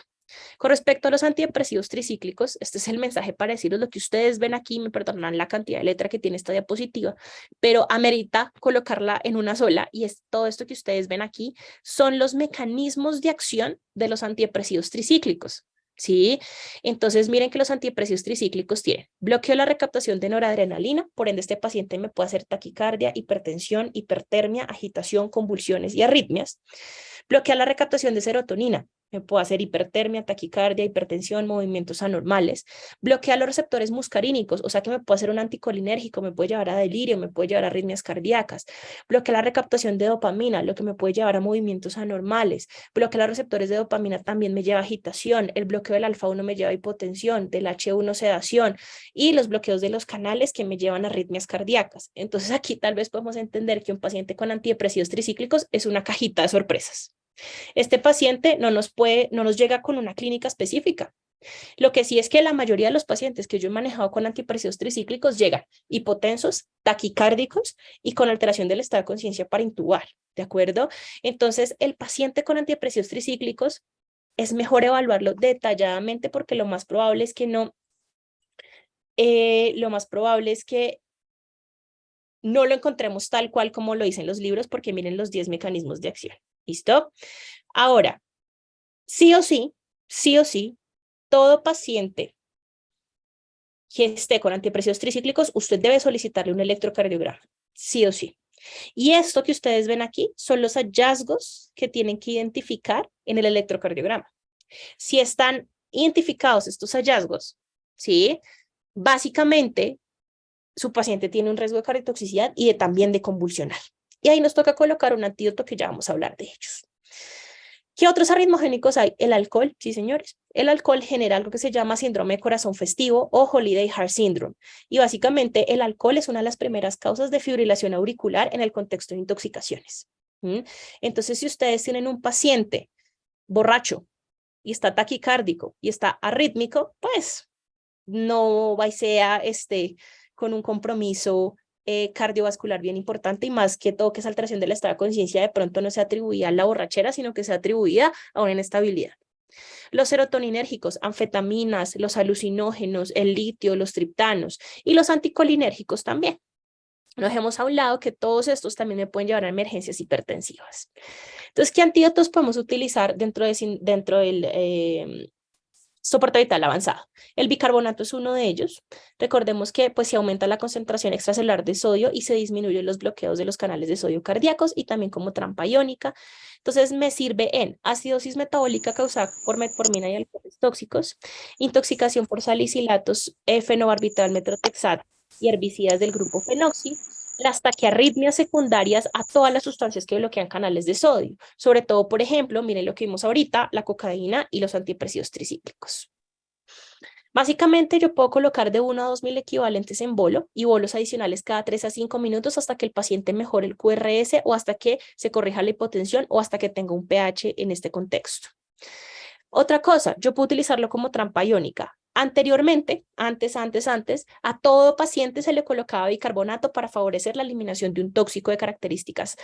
Con respecto a los antidepresivos tricíclicos, este es el mensaje para deciros lo que ustedes ven aquí, me perdonarán la cantidad de letra que tiene esta diapositiva, pero amerita colocarla en una sola, y es todo esto que ustedes ven aquí, son los mecanismos de acción de los antidepresivos tricíclicos. ¿Sí? Entonces, miren que los antidepresivos tricíclicos tienen bloqueo de la recaptación de noradrenalina, por ende este paciente me puede hacer taquicardia, hipertensión, hipertermia, agitación, convulsiones y arritmias. Bloquea la recaptación de serotonina, me puede hacer hipertermia, taquicardia, hipertensión, movimientos anormales. Bloquea los receptores muscarínicos, o sea que me puede hacer un anticolinérgico, me puede llevar a delirio, me puede llevar a arritmias cardíacas. Bloquea la recaptación de dopamina, lo que me puede llevar a movimientos anormales. Bloquea los receptores de dopamina también me lleva a agitación. El bloqueo del alfa 1 me lleva a hipotensión, del H1 sedación, y los bloqueos de los canales que me llevan a arritmias cardíacas. Entonces aquí tal vez podemos entender que un paciente con antidepresivos tricíclicos es una cajita de sorpresas. Este paciente no nos llega con una clínica específica. Lo que sí es que la mayoría de los pacientes que yo he manejado con antidepresivos tricíclicos llegan hipotensos, taquicárdicos y con alteración del estado de conciencia para intubar, ¿de acuerdo? Entonces, el paciente con antidepresivos tricíclicos es mejor evaluarlo detalladamente porque lo más probable es que no lo encontremos tal cual como lo dicen los libros, porque miren los 10 mecanismos de acción. ¿Listo? Ahora, sí o sí, todo paciente que esté con antidepresivos tricíclicos, usted debe solicitarle un electrocardiograma, sí o sí. Y esto que ustedes ven aquí son los hallazgos que tienen que identificar en el electrocardiograma. Si están identificados estos hallazgos, ¿sí? Básicamente, su paciente tiene un riesgo de cardiotoxicidad y también de convulsionar. Y ahí nos toca colocar un antídoto que ya vamos a hablar de ellos. ¿Qué otros arritmogénicos hay? El alcohol, sí señores. El alcohol genera algo que se llama síndrome de corazón festivo o Holiday Heart Syndrome. Y básicamente el alcohol es una de las primeras causas de fibrilación auricular en el contexto de intoxicaciones. Entonces, si ustedes tienen un paciente borracho y está taquicárdico y está arrítmico, pues no va y sea con un compromiso cardiovascular bien importante y más que todo que esa alteración del estado de conciencia de pronto no se atribuía a la borrachera, sino que se atribuía a una inestabilidad. Los serotoninérgicos, anfetaminas, los alucinógenos, el litio, los triptanos y los anticolinérgicos también. Nos hemos hablado que todos estos también me pueden llevar a emergencias hipertensivas. Entonces, ¿qué antídotos podemos utilizar dentro del soporte vital avanzado? El bicarbonato es uno de ellos. Recordemos que pues se aumenta la concentración extracelular de sodio y se disminuyen los bloqueos de los canales de sodio cardíacos y también como trampa iónica. Entonces me sirve en acidosis metabólica causada por metformina y alcoholes tóxicos, intoxicación por salicilatos, fenobarbital, metrotexato y herbicidas del grupo fenoxi, las taquiarritmias secundarias a todas las sustancias que bloquean canales de sodio, sobre todo, por ejemplo, miren lo que vimos ahorita, la cocaína y los antidepresivos tricíclicos. Básicamente yo puedo colocar de 1 a 2.000 equivalentes en bolo y bolos adicionales cada 3 a 5 minutos hasta que el paciente mejore el QRS o hasta que se corrija la hipotensión o hasta que tenga un pH en este contexto. Otra cosa, yo puedo utilizarlo como trampa iónica. Anteriormente, antes, a todo paciente se le colocaba bicarbonato para favorecer la eliminación de un tóxico de características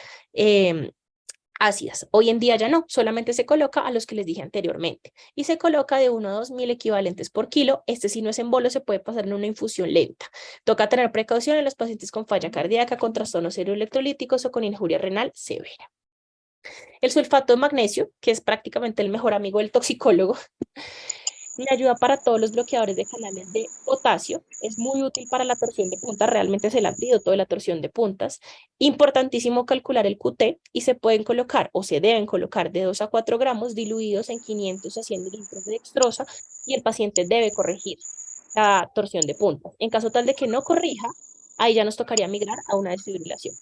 ácidas. Hoy en día ya no, solamente se coloca a los que les dije anteriormente. Y se coloca de 1 a 2.000 equivalentes por kilo. Este si no es en bolo, se puede pasar en una infusión lenta. Toca tener precaución en los pacientes con falla cardíaca, con trastornos electrolíticos o con injuria renal severa. El sulfato de magnesio, que es prácticamente el mejor amigo del toxicólogo, me ayuda para todos los bloqueadores de canales de potasio. Es muy útil para la torsión de puntas. Realmente es el antídoto de la torsión de puntas. Importantísimo calcular el QT y se pueden colocar o se deben colocar de 2 a 4 gramos diluidos en 500 a 100 mililitros de dextrosa y el paciente debe corregir la torsión de puntas. En caso tal de que no corrija, ahí ya nos tocaría migrar a una desfibrilación.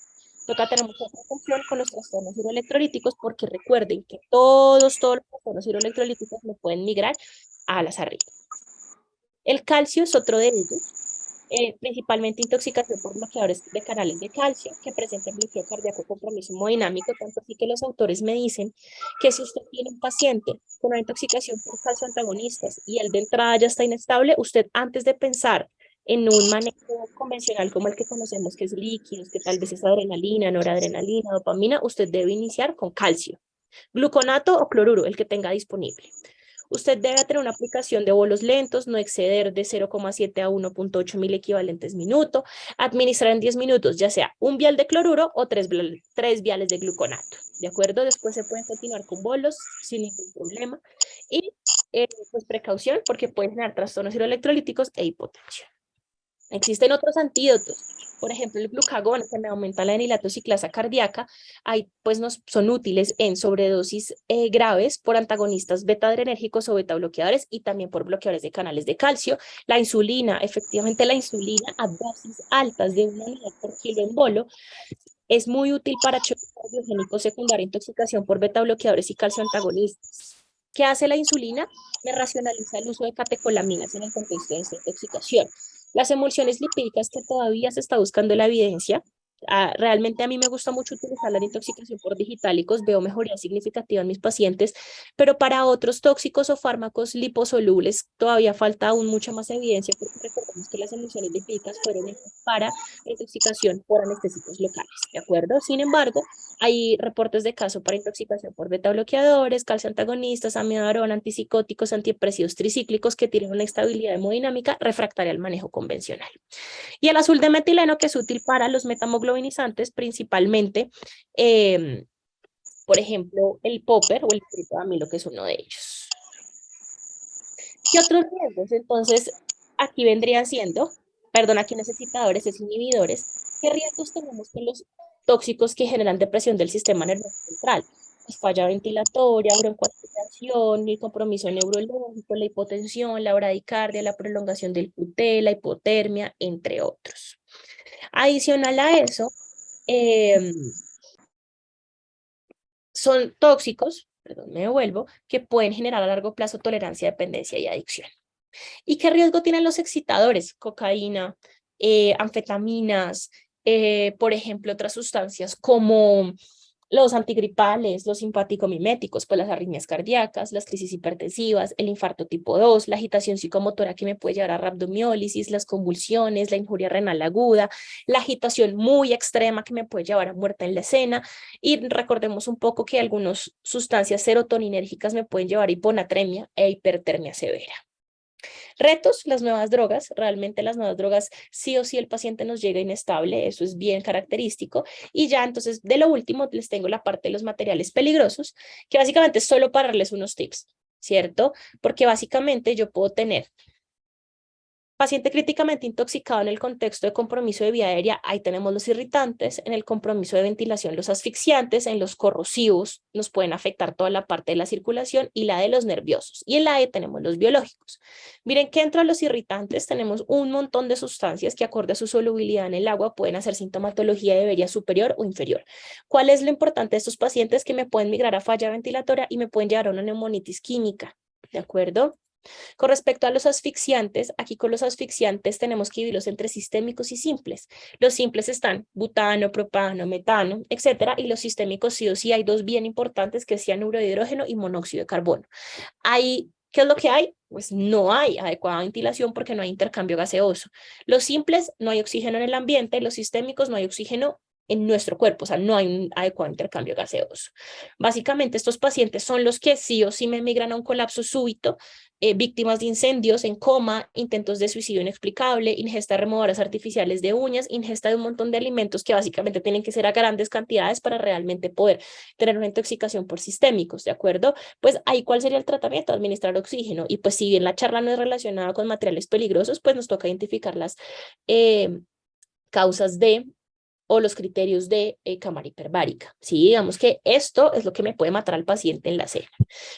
Toca tener mucha precaución con los trastornos hidroelectrolíticos porque recuerden que todos los trastornos hidroelectrolíticos no pueden migrar a las arritmias. El calcio es otro de ellos, principalmente intoxicación por bloqueadores de canales de calcio que presentan bloqueo cardíaco compromiso hemodinámico, tanto así que los autores me dicen que si usted tiene un paciente con una intoxicación por calcio antagonistas y el de entrada ya está inestable, usted antes de pensar en un manejo convencional como el que conocemos, que es líquidos, que tal vez es adrenalina, noradrenalina, dopamina, usted debe iniciar con calcio, gluconato o cloruro, el que tenga disponible. Usted debe tener una aplicación de bolos lentos, no exceder de 0,7 a 1,8 mil equivalentes minuto, administrar en 10 minutos, ya sea un vial de cloruro o tres viales de gluconato, ¿de acuerdo? Después se pueden continuar con bolos sin ningún problema y pues precaución porque pueden generar trastornos hidroelectrolíticos e hipotensión. Existen otros antídotos, por ejemplo, el glucagón, que me aumenta la enilatociclasa cardíaca, ahí pues nos son útiles en sobredosis graves por antagonistas beta-adrenérgicos o beta-bloqueadores y también por bloqueadores de canales de calcio. La insulina, efectivamente la insulina a dosis altas de 1 unidad por kilo en bolo, es muy útil para choque cardiogénico secundario, intoxicación por beta-bloqueadores y calcio antagonistas. ¿Qué hace la insulina? Me racionaliza el uso de catecolaminas en el contexto de esta intoxicación. Las emulsiones lipídicas que todavía se está buscando la evidencia, realmente a mí me gusta mucho utilizar la intoxicación por digitálicos, veo mejoría significativa en mis pacientes, pero para otros tóxicos o fármacos liposolubles todavía falta aún mucha más evidencia porque recordemos que las emulsiones lipídicas fueron hechas para intoxicación por anestésicos locales, ¿de acuerdo? Sin embargo, hay reportes de caso para intoxicación por beta bloqueadores, calcio antagonistas, amiodarona, antipsicóticos, antidepresivos tricíclicos que tienen una estabilidad hemodinámica refractaria al manejo convencional. Y el azul de metileno, que es útil para los metamoglobinizantes, principalmente, por ejemplo, el popper o el triptamilo, que es uno de ellos. ¿Qué otros riesgos? Entonces, aquí vendrían siendo, perdón, aquí necesitadores es inhibidores. ¿Qué riesgos tenemos con los tóxicos que generan depresión del sistema nervioso central? Pues falla ventilatoria, broncoaspiración, el compromiso neurológico, la hipotensión, la bradicardia, la prolongación del QT, la hipotermia, entre otros. Adicional a eso, son tóxicos, perdón, me devuelvo, que pueden generar a largo plazo tolerancia, dependencia y adicción. ¿Y qué riesgo tienen los excitadores? Cocaína, anfetaminas, por ejemplo, otras sustancias como los antigripales, los simpático-miméticos, pues las arritmias cardíacas, las crisis hipertensivas, el infarto tipo 2, la agitación psicomotora que me puede llevar a rhabdomiólisis, las convulsiones, la injuria renal aguda, la agitación muy extrema que me puede llevar a muerte en la escena. Y recordemos un poco que algunas sustancias serotoninérgicas me pueden llevar a hiponatremia e hipertermia severa. Retos, las nuevas drogas. Realmente las nuevas drogas sí o sí el paciente nos llega inestable, eso es bien característico. Y ya entonces de lo último les tengo la parte de los materiales peligrosos, que básicamente es solo para darles unos tips, ¿cierto? Porque básicamente yo puedo tener paciente críticamente intoxicado en el contexto de compromiso de vía aérea, ahí tenemos los irritantes, en el compromiso de ventilación los asfixiantes, en los corrosivos nos pueden afectar toda la parte de la circulación y la de los nerviosos. Y en la E tenemos los biológicos. Miren que dentro de los irritantes tenemos un montón de sustancias que acorde a su solubilidad en el agua pueden hacer sintomatología de vía superior o inferior. ¿Cuál es lo importante de estos pacientes? Que me pueden migrar a falla ventilatoria y me pueden llevar a una neumonitis química, ¿de acuerdo? Con respecto a los asfixiantes, aquí con los asfixiantes tenemos que dividirlos entre sistémicos y simples. Los simples están butano, propano, metano, etcétera, y los sistémicos sí o sí hay dos bien importantes que es cianuro de hidrógeno y monóxido de carbono. Ahí, ¿qué es lo que hay? Pues no hay adecuada ventilación porque no hay intercambio gaseoso. Los simples, no hay oxígeno en el ambiente, los sistémicos, no hay oxígeno en nuestro cuerpo, o sea, no hay un adecuado intercambio gaseoso. Básicamente, estos pacientes son los que sí o sí me migran a un colapso súbito, víctimas de incendios, en coma, intentos de suicidio inexplicable, ingesta de removedoras artificiales de uñas, ingesta de un montón de alimentos que básicamente tienen que ser a grandes cantidades para realmente poder tener una intoxicación por sistémicos, ¿de acuerdo? Pues ahí, ¿cuál sería el tratamiento? Administrar oxígeno. Y pues si bien la charla no es relacionada con materiales peligrosos, pues nos toca identificar las causas de o los criterios de cámara hiperbárica. Sí, digamos que esto es lo que me puede matar al paciente en la cena.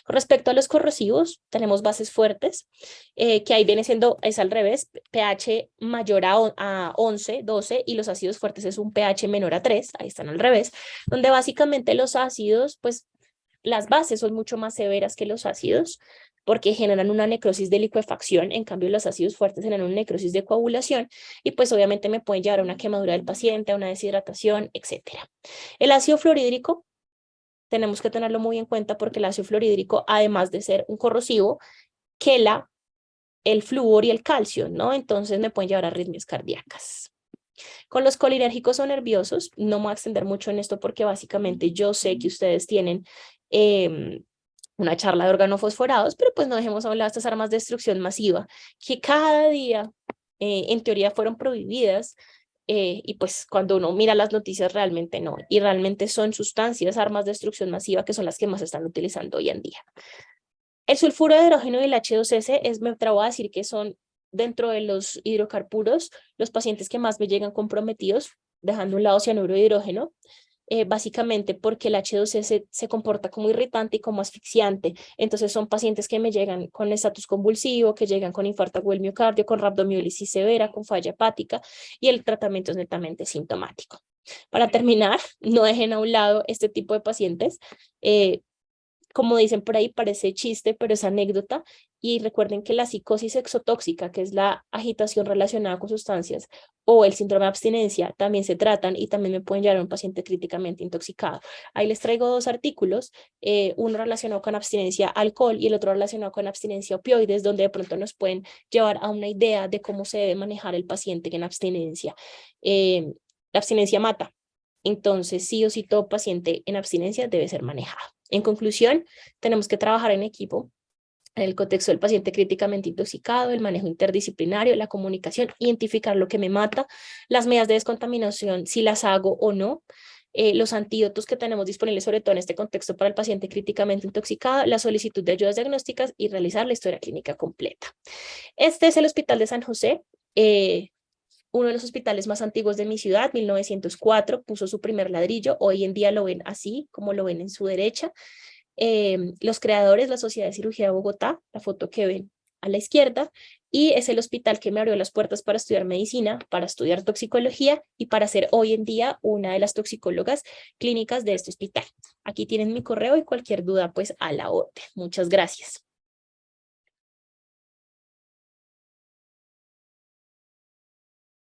Con respecto a los corrosivos, tenemos bases fuertes, que ahí viene siendo, es al revés, pH mayor a 11, 12, y los ácidos fuertes es un pH menor a 3, ahí están al revés, donde básicamente los ácidos, pues las bases son mucho más severas que los ácidos porque generan una necrosis de licuefacción, en cambio los ácidos fuertes generan una necrosis de coagulación y pues obviamente me pueden llevar a una quemadura del paciente, a una deshidratación, etcétera. El ácido fluorhídrico tenemos que tenerlo muy en cuenta porque el ácido fluorhídrico, además de ser un corrosivo, quela el flúor y el calcio, ¿no? Entonces me pueden llevar a arritmias cardíacas. Con los colinérgicos o nerviosos, no me voy a extender mucho en esto porque básicamente yo sé que ustedes tienen una charla de organofosforados, pero pues no dejemos hablar de estas armas de destrucción masiva que cada día en teoría fueron prohibidas y pues cuando uno mira las noticias realmente no, y realmente son sustancias, armas de destrucción masiva que son las que más se están utilizando hoy en día. El sulfuro de hidrógeno y el H2S me atrevo a decir que son dentro de los hidrocarburos los pacientes que más me llegan comprometidos, dejando a un lado cianuro de hidrógeno, básicamente porque el H2S se comporta como irritante y como asfixiante. Entonces son pacientes que me llegan con estatus convulsivo, que llegan con infarto agudo del miocardio, con rhabdomiólisis severa, con falla hepática y el tratamiento es netamente sintomático. Para terminar, no dejen a un lado este tipo de pacientes. Como dicen por ahí, parece chiste, pero es anécdota. Y recuerden que la psicosis exotóxica, que es la agitación relacionada con sustancias, o el síndrome de abstinencia, también se tratan y también me pueden llevar a un paciente críticamente intoxicado. Ahí les traigo dos artículos, uno relacionado con abstinencia alcohol y el otro relacionado con abstinencia opioides, donde de pronto nos pueden llevar a una idea de cómo se debe manejar el paciente en abstinencia. La abstinencia mata. Entonces, sí o sí, todo paciente en abstinencia debe ser manejado. En conclusión, tenemos que trabajar en equipo en el contexto del paciente críticamente intoxicado, el manejo interdisciplinario, la comunicación, identificar lo que me mata, las medidas de descontaminación, si las hago o no, los antídotos que tenemos disponibles, sobre todo en este contexto para el paciente críticamente intoxicado, la solicitud de ayudas diagnósticas y realizar la historia clínica completa. Este es el Hospital de San José, eh, uno de los hospitales más antiguos de mi ciudad, 1904, puso su primer ladrillo. Hoy en día lo ven así, como lo ven en su derecha. Los creadores, la Sociedad de Cirugía de Bogotá, la foto que ven a la izquierda, y es el hospital que me abrió las puertas para estudiar medicina, para estudiar toxicología y para ser hoy en día una de las toxicólogas clínicas de este hospital. Aquí tienen mi correo y cualquier duda, pues a la orden. Muchas gracias.